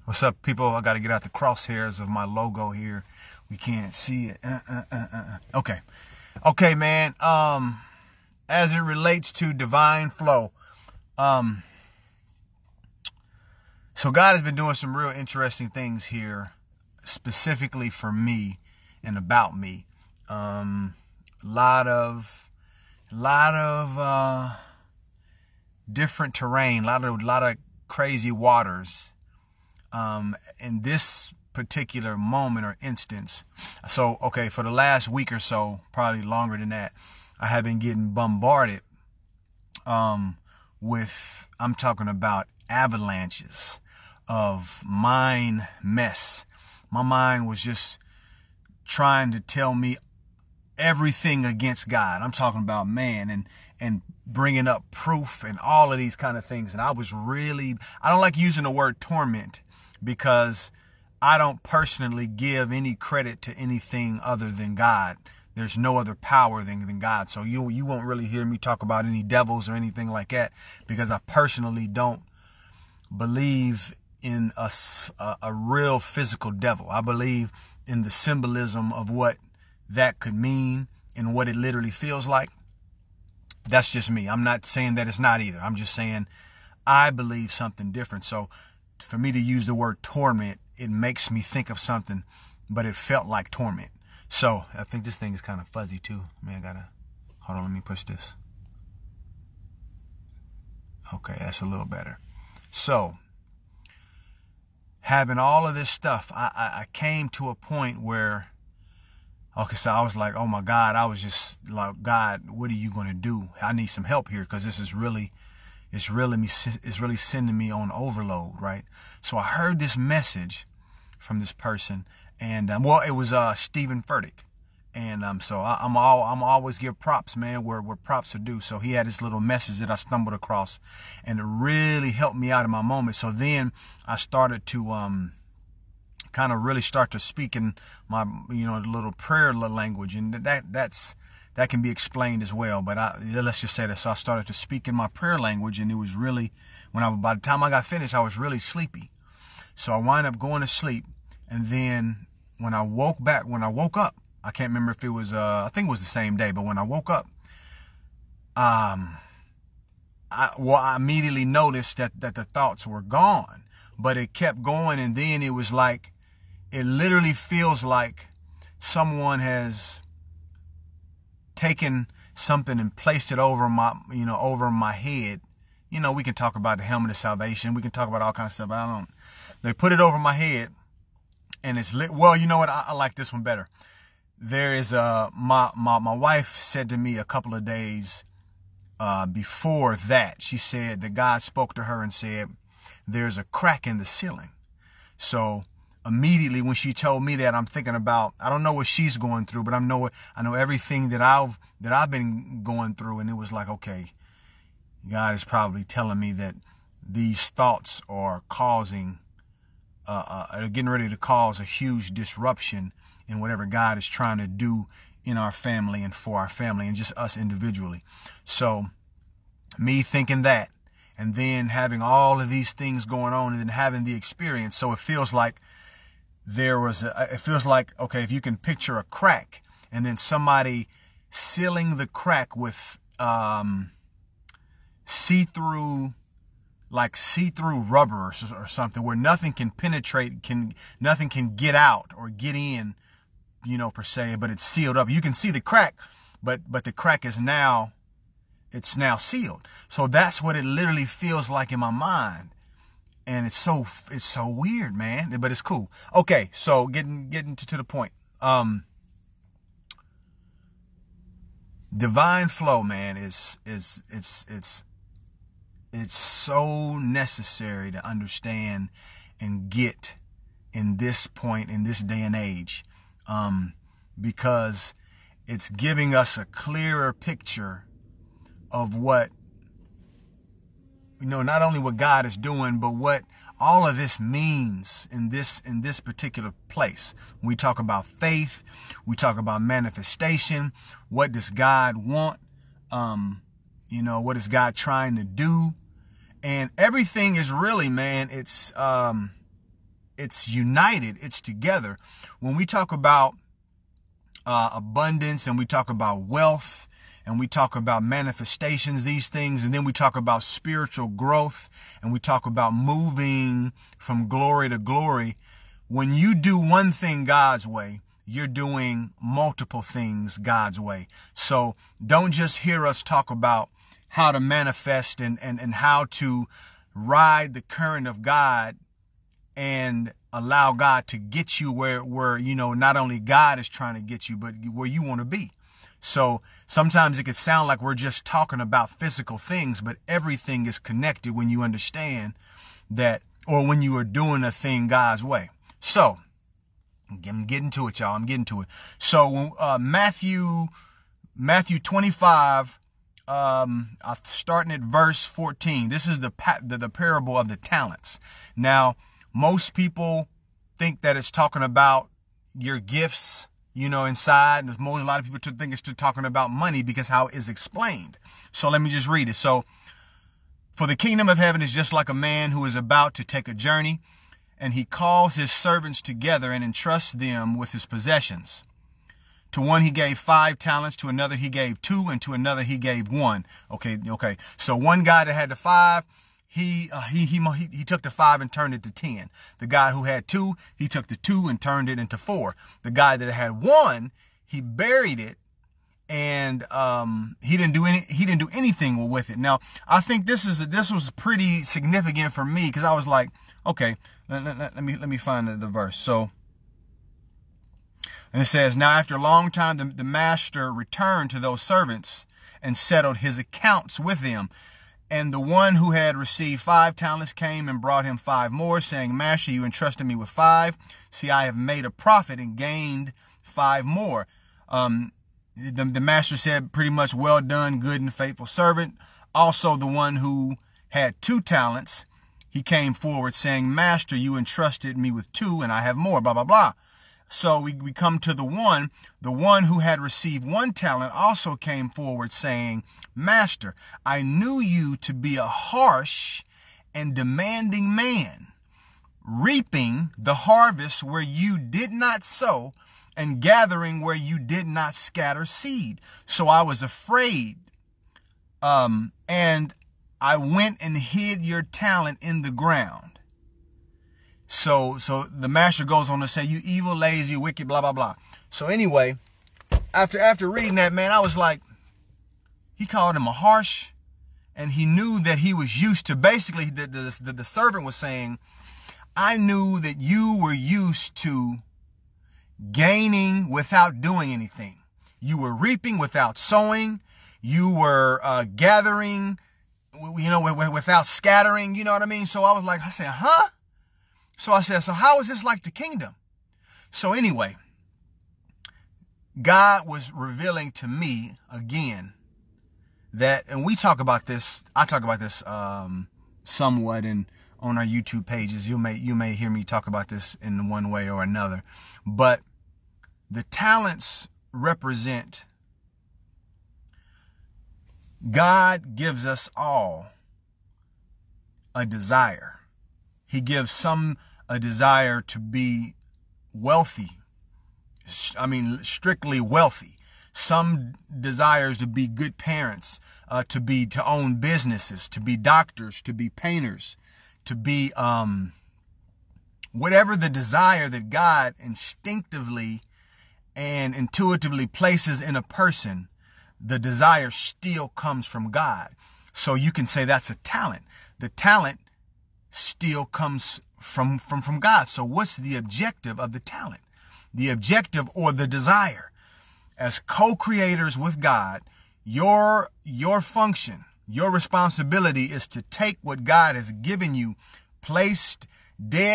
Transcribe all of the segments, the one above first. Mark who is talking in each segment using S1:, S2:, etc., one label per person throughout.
S1: What's up, people? I got to get out the crosshairs of my logo here. We can't see it. Okay. Okay, man. As it relates to divine flow, so God has been doing some real interesting things here, specifically for me and about me. Lot of different terrain, lot of crazy waters. In this particular moment or instance. So, okay, for the last week or so, probably longer than that, I have been getting bombarded with, I'm talking about avalanches of mind mess. My mind was just trying to tell me everything against God. I'm talking about man and bringing up proof and all of these kind of things. And I don't like using the word torment, because I don't personally give any credit to anything other than God. There's no other power than God. So you won't really hear me talk about any devils or anything like that, because I personally don't believe in a real physical devil. I believe in the symbolism of what that could mean and what it literally feels like. That's just me. I'm not saying that it's not either. I'm just saying I believe something different. So for me to use the word torment, it makes me think of something, but it felt like torment. So I think this thing is kind of fuzzy too. Man, hold on, let me push this. Okay, that's a little better. So having all of this stuff, I came to a point where, okay, so I was like, oh my God, I was just like, God, what are you going to do? I need some help here, because this is really, it's really sending me on overload, right? So I heard this message from this person, and well, it was Stephen Furtick, and so I'm always give props, man, where props are due. So he had this little message that I stumbled across, and it really helped me out in my moment. So then I started to kind of really start to speak in my little prayer language, and that can be explained as well, but let's just say that. So I started to speak in my prayer language, and it was really, by the time I got finished, I was really sleepy. So I wound up going to sleep, and then when I woke up, I can't remember if it was, I think it was the same day, but when I woke up, I immediately noticed that the thoughts were gone, but it kept going, and then it was like, it literally feels like someone has taken something and placed it over my head. We can talk about the helmet of salvation. We can talk about all kinds of stuff, but they put it over my head, and it's lit. Well, you know what? I like this one better. There is my wife said to me a couple of days before that, she said that God spoke to her and said, there's a crack in the ceiling. So immediately when she told me that, I'm thinking about, I don't know what she's going through, but I know everything that I've been going through. And it was like, okay, God is probably telling me that these thoughts are getting ready to cause a huge disruption in whatever God is trying to do in our family and for our family and just us individually. So me thinking that, and then having all of these things going on, and then having the experience. So it feels like okay, if you can picture a crack, and then somebody sealing the crack with see-through rubber or something, where nothing can penetrate, nothing can get out or get in, per se, but it's sealed up. You can see the crack, but the crack is now sealed. So that's what it literally feels like in my mind. And it's so weird, man, but it's cool. Okay, so getting to the point. Divine flow, man, it's so necessary to understand and get in this point, in this day and age, because it's giving us a clearer picture of what, not only what God is doing, but what all of this means in this particular place. We talk about faith, we talk about manifestation. What does God want? What is God trying to do? And everything is really, man, it's it's united, it's together. When we talk about abundance, and we talk about wealth, and we talk about manifestations, these things, and then we talk about spiritual growth, and we talk about moving from glory to glory. When you do one thing God's way, you're doing multiple things God's way. So don't just hear us talk about how to manifest and how to ride the current of God and allow God to get you where, you know, not only God is trying to get you, but where you want to be. So sometimes it could sound like we're just talking about physical things, but everything is connected when you understand that, or when you are doing a thing God's way. So I'm getting to it, y'all. I'm getting to it. So Matthew 25, starting at verse 14. This is the parable of the talents. Now, most people think that it's talking about your gifts, you know, inside. And a lot of people think it's talking about money because how it is explained. So let me just read it. So, for the kingdom of heaven is just like a man who is about to take a journey, and he calls his servants together and entrusts them with his possessions. To one he gave 5 talents, to another he gave 2, and to another he gave 1. Okay. So one guy that had the 5, he took the 5 and turned it to 10. The guy who had 2, he took the 2 and turned it into 4. The guy that had 1, he buried it, and he didn't do anything with it. Now, I think this was pretty significant for me, because I was like, okay, let me find the verse. So, and it says, now after a long time, the master returned to those servants and settled his accounts with them. And the one who had received 5 talents came and brought him 5 more, saying, Master, you entrusted me with 5. See, I have made a profit and gained 5 more. The master said pretty much, well done, good and faithful servant. Also, the one who had 2 talents, he came forward saying, Master, you entrusted me with 2 and I have more, blah, blah, blah. So we come to the one who had received 1 talent also came forward saying, Master, I knew you to be a harsh and demanding man, reaping the harvest where you did not sow and gathering where you did not scatter seed. So I was afraid, and I went and hid your talent in the ground. So the master goes on to say, you evil, lazy, wicked, blah, blah, blah. So anyway, after reading that, man, I was like, he called him a harsh, and he knew that he was used to, basically, the servant was saying, I knew that you were used to gaining without doing anything. You were reaping without sowing. You were gathering, you know, without scattering. You know what I mean? So I said, huh? So I said, so how is this like the kingdom? So anyway, God was revealing to me again that, and we talk about this, I talk about this somewhat on our YouTube pages. You may hear me talk about this in one way or another. But the talents represent, God gives us all a desire. He gives some a desire to be wealthy. I mean, strictly wealthy. Some desires to be good parents, to own businesses, to be doctors, to be painters, to be whatever the desire that God instinctively and intuitively places in a person, the desire still comes from God. So you can say that's a talent. The talent still comes from God. So what's the objective of the talent? The objective, or the desire, as co-creators with God, your function, your responsibility is to take what God has given you, placed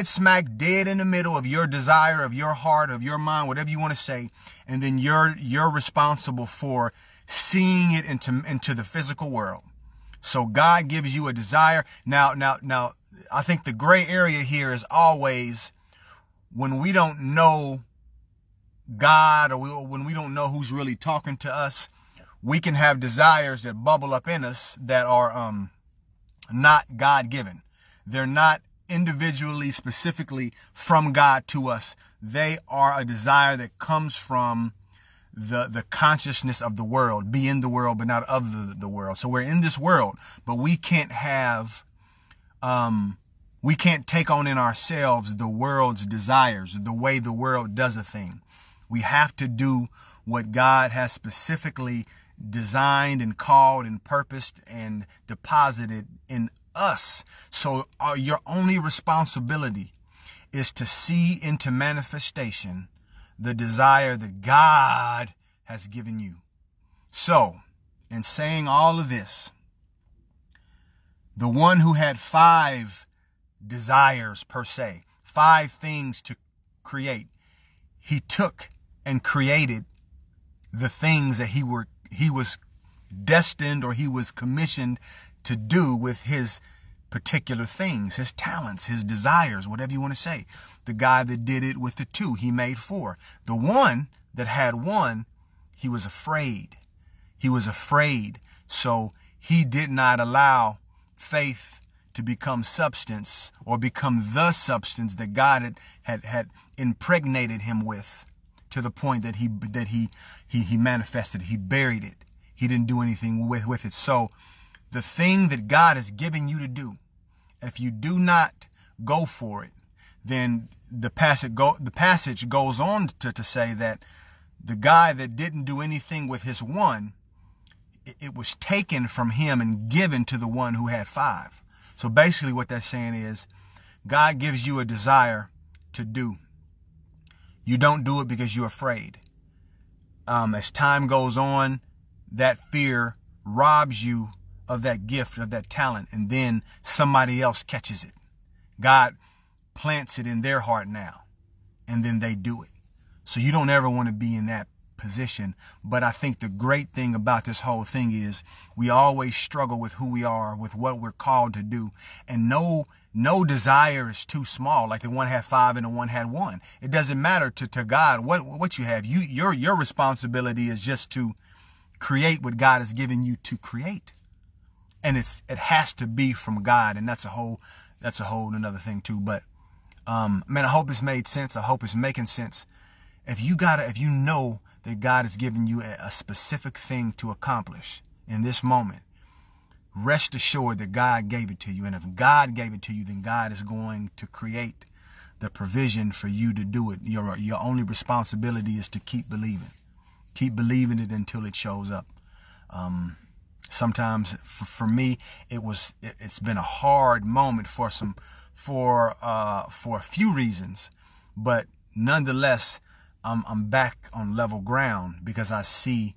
S1: smack dead in the middle of your desire, of your heart, of your mind, whatever you want to say, and then you're responsible for seeing it into the physical world. So God gives you a desire. Now, I think the gray area here is always when we don't know God, or when we don't know who's really talking to us. We can have desires that bubble up in us that are not God-given. They're not individually, specifically from God to us. They are a desire that comes from the consciousness of the world. Be in the world, but not of the world. So we're in this world, but we can't have, we can't take on in ourselves the world's desires, the way the world does a thing. We have to do what God has specifically designed and called and purposed and deposited in us. So your only responsibility is to see into manifestation the desire that God has given you. So, in saying all of this, the one who had 5 desires per se, 5 things to create, he took and created the things that he was destined, or he was commissioned to do with his particular things, his talents, his desires, whatever you want to say. The guy that did it with the 2, he made 4. The one that had 1, he was afraid. He was afraid. So he did not allow faith to become substance, or become the substance that God had impregnated him with, to the point that he manifested. He buried it. He didn't do anything with it. So the thing that God is giving you to do, if you do not go for it, then the passage goes on to say that the guy that didn't do anything with his 1, it was taken from him and given to the one who had 5. So basically what that's saying is, God gives you a desire to do. You don't do it because you're afraid. As time goes on, that fear robs you of that gift, of that talent, and then somebody else catches it. God plants it in their heart now, and then they do it. So you don't ever want to be in that position. But I think the great thing about this whole thing is we always struggle with who we are, with what we're called to do. And no desire is too small. Like the one had 5 and the one had 1. It doesn't matter to God what you have. Your responsibility is just to create what God has given you to create. And it has to be from God. And that's a whole another thing too. But man, I hope it's made sense. I hope it's making sense. If you know that God has given you a specific thing to accomplish in this moment, rest assured that God gave it to you. And if God gave it to you, then God is going to create the provision for you to do it. Your only responsibility is to keep believing. Keep believing it until it shows up. Sometimes for me, it's been a hard moment for a few reasons, but nonetheless, I'm back on level ground because I see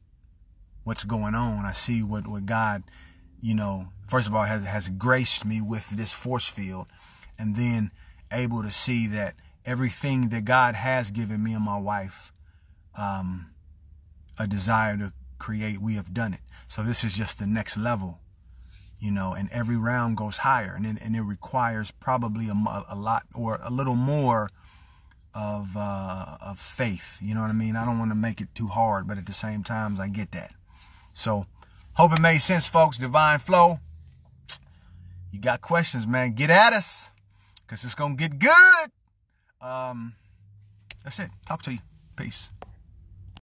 S1: what's going on. I see what God, first of all, has graced me with this force field, and then able to see that everything that God has given me and my wife, a desire to create, we have done it. So this is just the next level, and every round goes higher, and it requires probably a lot or a little more of faith. You know what I mean? I don't want to make it too hard, but at the same time, I get that. So hope it made sense, folks. Divine Flow. You got questions, man, get at us, because it's going to get good. That's it. Talk to you. Peace.